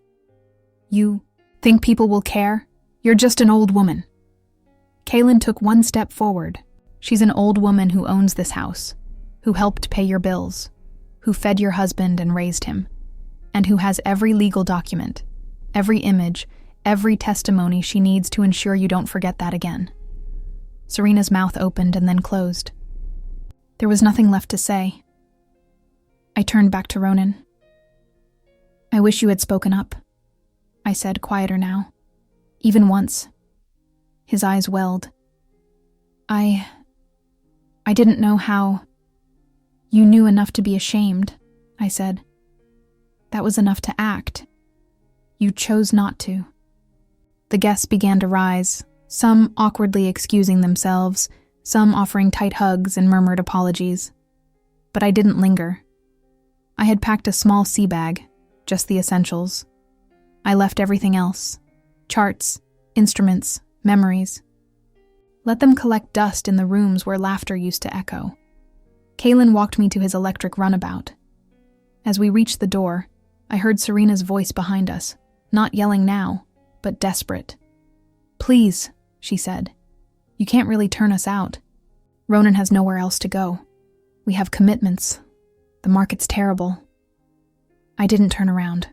You think people will care? You're just an old woman. Kaylin took 1 step forward. She's an old woman who owns this house, who helped pay your bills, who fed your husband and raised him, and who has every legal document, every image, every testimony she needs to ensure you don't forget that again. Serena's mouth opened and then closed. There was nothing left to say. I turned back to Ronan. I wish you had spoken up, I said, quieter now. Even once. His eyes welled. I didn't know how. You knew enough to be ashamed, I said. That was enough to act. You chose not to. The guests began to rise, some awkwardly excusing themselves, some offering tight hugs and murmured apologies. But I didn't linger. I had packed a small sea bag, just the essentials. I left everything else. Charts, instruments, memories. Let them collect dust in the rooms where laughter used to echo. Kaylin walked me to his electric runabout. As we reached the door, I heard Serena's voice behind us, not yelling now, but desperate. Please, she said. You can't really turn us out. Ronan has nowhere else to go. We have commitments. The market's terrible. I didn't turn around.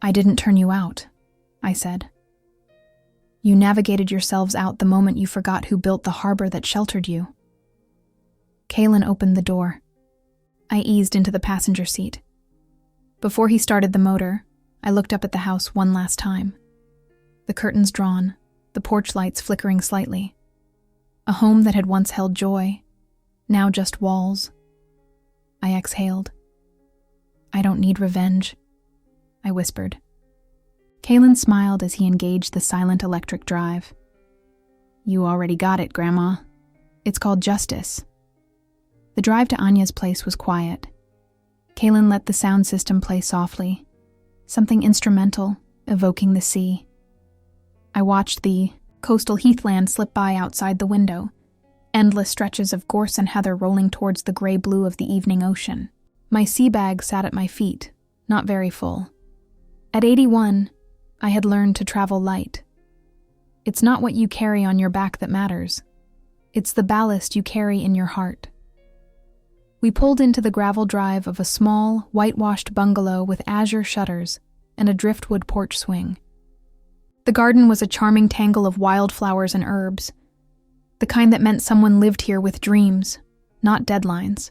I didn't turn you out, I said. You navigated yourselves out the moment you forgot who built the harbor that sheltered you. Kalen opened the door. I eased into the passenger seat. Before he started the motor, I looked up at the house one last time. The curtains drawn, the porch lights flickering slightly. A home that had once held joy, now just walls. I exhaled. I don't need revenge, I whispered. Kalen smiled as he engaged the silent electric drive. You already got it, Grandma. It's called justice. The drive to Anya's place was quiet. Kalen let the sound system play softly, something instrumental, evoking the sea. I watched the coastal heathland slip by outside the window, endless stretches of gorse and heather rolling towards the gray blue of the evening ocean. My sea bag sat at my feet, not very full. At 81, I had learned to travel light. It's not what you carry on your back that matters. It's the ballast you carry in your heart. We pulled into the gravel drive of a small, whitewashed bungalow with azure shutters and a driftwood porch swing. The garden was a charming tangle of wildflowers and herbs, the kind that meant someone lived here with dreams, not deadlines.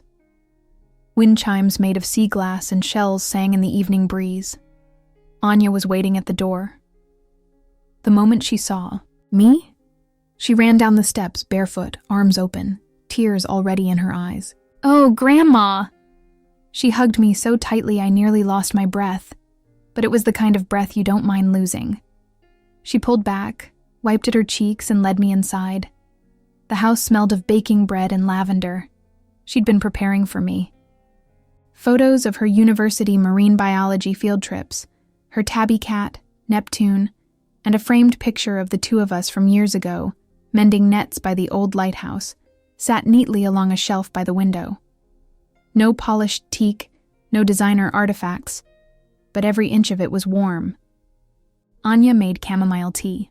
Wind chimes made of sea glass and shells sang in the evening breeze. Anya was waiting at the door. The moment she saw me, she ran down the steps barefoot, arms open, tears already in her eyes. "Oh, Grandma!" She hugged me so tightly I nearly lost my breath, but it was the kind of breath you don't mind losing. She pulled back, wiped at her cheeks, and led me inside. The house smelled of baking bread and lavender. She'd been preparing for me. Photos of her university marine biology field trips, her tabby cat, Neptune, and a framed picture of the two of us from years ago, mending nets by the old lighthouse, sat neatly along a shelf by the window. No polished teak, no designer artifacts, but every inch of it was warm. Anya made chamomile tea.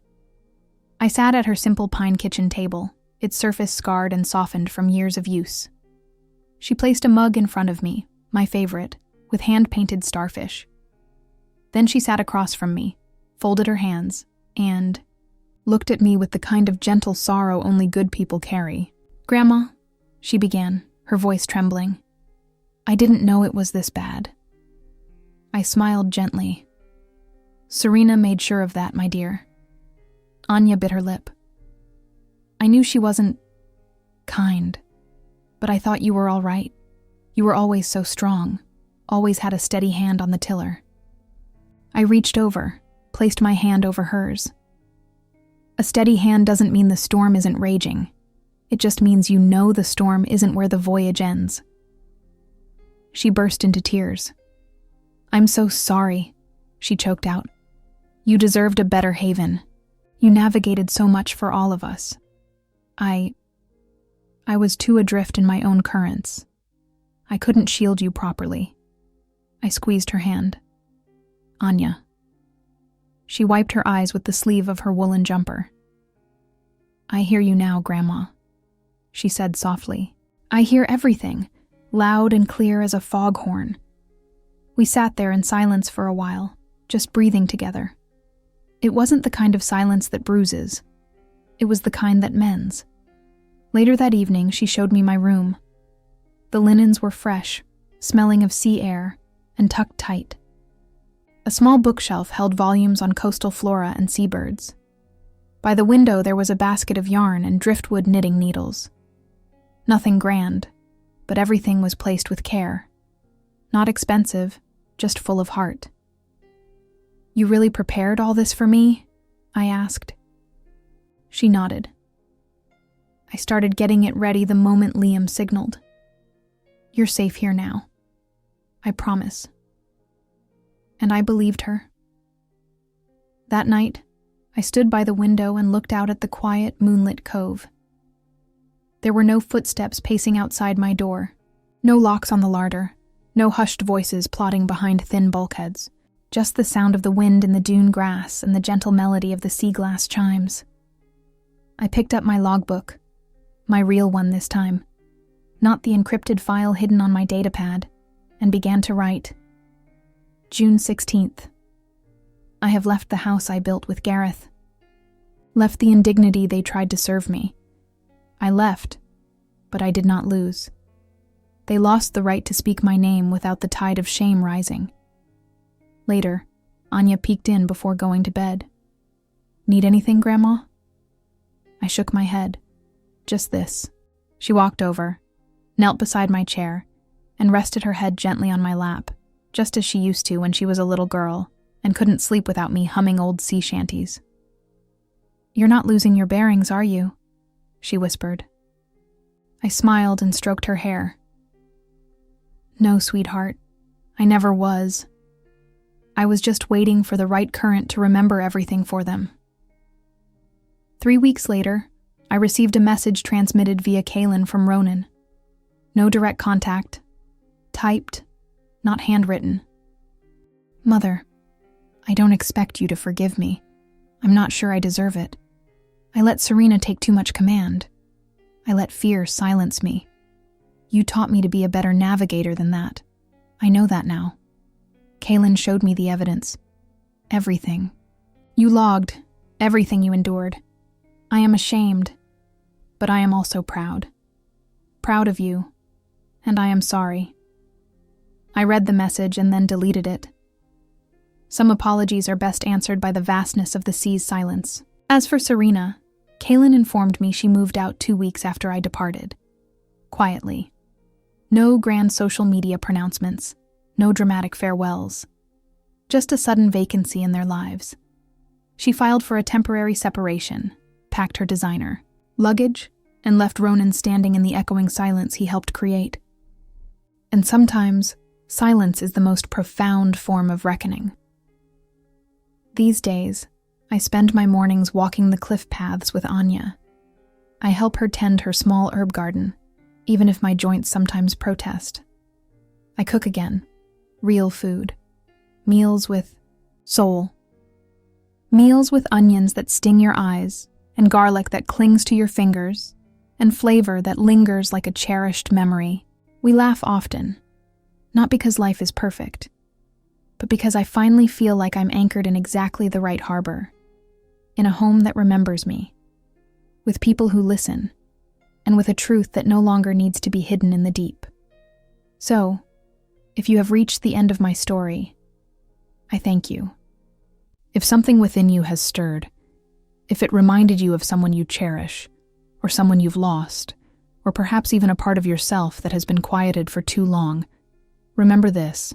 I sat at her simple pine kitchen table, its surface scarred and softened from years of use. She placed a mug in front of me, my favorite, with hand-painted starfish. Then she sat across from me, folded her hands, and looked at me with the kind of gentle sorrow only good people carry. "Grandma," she began, her voice trembling, "I didn't know it was this bad." I smiled gently. "Serena made sure of that, my dear." Anya bit her lip. "I knew she wasn't kind, but I thought you were all right. You were always so strong, always had a steady hand on the tiller." I reached over, placed my hand over hers. A steady hand doesn't mean the storm isn't raging. It just means you know the storm isn't where the voyage ends. She burst into tears. "I'm so sorry," she choked out. "You deserved a better haven. You navigated so much for all of us. I was too adrift in my own currents. I couldn't shield you properly." I squeezed her hand. "Anya." She wiped her eyes with the sleeve of her woolen jumper. "I hear you now, Grandma," she said softly. "I hear everything, loud and clear as a foghorn." We sat there in silence for a while, just breathing together. It wasn't the kind of silence that bruises. It was the kind that mends. Later that evening, she showed me my room. The linens were fresh, smelling of sea air, and tucked tight. A small bookshelf held volumes on coastal flora and seabirds. By the window there was a basket of yarn and driftwood knitting needles. Nothing grand, but everything was placed with care. Not expensive, just full of heart. "You really prepared all this for me?" I asked. She nodded. I started getting it ready the moment Liam signaled. "You're safe here now. I promise." And I believed her. That night, I stood by the window and looked out at the quiet, moonlit cove. There were no footsteps pacing outside my door, no locks on the larder, no hushed voices plodding behind thin bulkheads, just the sound of the wind in the dune grass and the gentle melody of the sea glass chimes. I picked up my logbook, my real one this time, not the encrypted file hidden on my datapad, and began to write. June 16th. I have left the house I built with Gareth. left the indignity they tried to serve me. I left, but I did not lose. They lost the right to speak my name without the tide of shame rising. Later, Anya peeked in before going to bed. "Need anything, Grandma?" I shook my head. "Just this." She walked over, knelt beside my chair, and rested her head gently on my lap, just as she used to when she was a little girl and couldn't sleep without me humming old sea shanties. "You're not losing your bearings, are you?" she whispered. I smiled and stroked her hair. "No, sweetheart, I never was. I was just waiting for the right current to remember everything for them." 3 weeks later, I received a message transmitted via Kaylin from Ronan. No direct contact. Typed, not handwritten. "Mother, I don't expect you to forgive me. I'm not sure I deserve it. I let Serena take too much command. I let fear silence me. You taught me to be a better navigator than that. I know that now. Kaylin showed me the evidence. Everything. You logged everything you endured. I am ashamed, but I am also proud. Proud of you, and I am sorry." I read the message and then deleted it. Some apologies are best answered by the vastness of the sea's silence. As for Serena, Kaylin informed me she moved out 2 weeks after I departed. Quietly. No grand social media pronouncements, no dramatic farewells. Just a sudden vacancy in their lives. She filed for a temporary separation, packed her designer luggage, and left Ronan standing in the echoing silence he helped create. And sometimes, silence is the most profound form of reckoning. These days, I spend my mornings walking the cliff paths with Anya. I help her tend her small herb garden, even if my joints sometimes protest. I cook again, real food, meals with soul. Meals with onions that sting your eyes, and garlic that clings to your fingers, and flavor that lingers like a cherished memory. We laugh often, not because life is perfect, but because I finally feel like I'm anchored in exactly the right harbor, in a home that remembers me, with people who listen, and with a truth that no longer needs to be hidden in the deep. So, if you have reached the end of my story, I thank you. If something within you has stirred, if it reminded you of someone you cherish, or someone you've lost, or perhaps even a part of yourself that has been quieted for too long, remember this.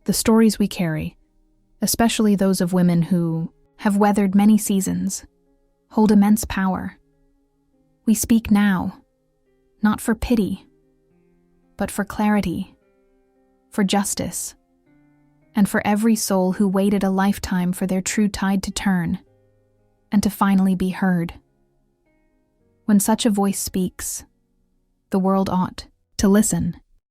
The stories we carry, especially those of women who have weathered many seasons, hold immense power. We speak now, not for pity, but for clarity, for justice, and for every soul who waited a lifetime for their true tide to turn, and to finally be heard. When such a voice speaks, the world ought to listen.